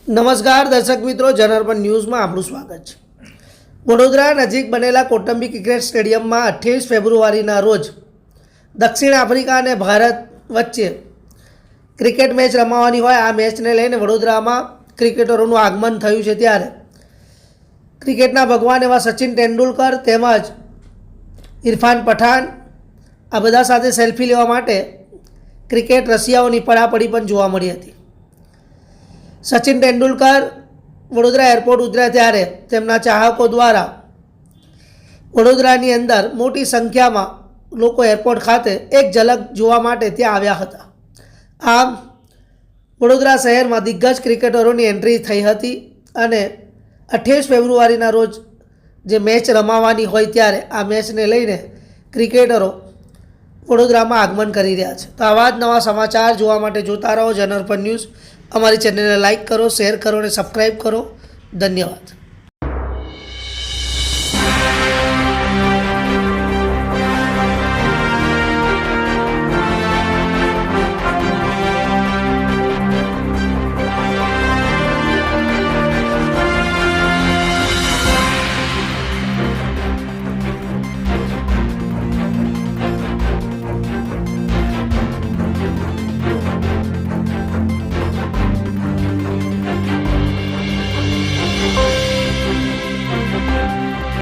નમસ્કાર દર્શક મિત્રો, જનાર્પણ ન્યૂઝમાં આપણું સ્વાગત છે। વડોદરા નજીક બનેલા કોટંબી ક્રિકેટ સ્ટેડિયમમાં 28 ફેબ્રુઆરીના રોજ દક્ષિણ આફ્રિકા અને ભારત વચ્ચે ક્રિકેટ મેચ રમાવાની હોય। આ મેચને લઈને વડોદરામાં ક્રિકેટરોનું આગમન થયું છે। ત્યારે ક્રિકેટના ભગવાન એવા સચિન તેંડુલકર તેમજ ઇરફાન પઠાણ આ બધા સાથે સેલ્ફી લેવા માટે ક્રિકેટ રસિયાઓની પડાપડી પણ જોવા મળી હતી। સચિન તેંડુલકર વડોદરા એરપોર્ટ ઉતર્યા ત્યારે તેમના ચાહકો દ્વારા વડોદરાની અંદર મોટી સંખ્યામાં લોકો એરપોર્ટ ખાતે એક ઝલક જોવા માટે ત્યાં આવ્યા હતા। આમ વડોદરા શહેરમાં દિગ્ગજ ક્રિકેટરોની એન્ટ્રી થઈ હતી અને 28 ફેબ્રુઆરીના રોજ જે મેચ રમાવાની હોય ત્યારે આ મેચને લઈને ક્રિકેટરો વડોદરામાં આગમન કરી રહ્યા છે। તો આવા જ નવા સમાચાર જોવા માટે જોતા રહો જનાર્પણ ન્યૂઝ। અમારી ચેનલને લાઇક કરો, શેર કરો અને સબસ્ક્રાઈબ કરો। ધન્યવાદ।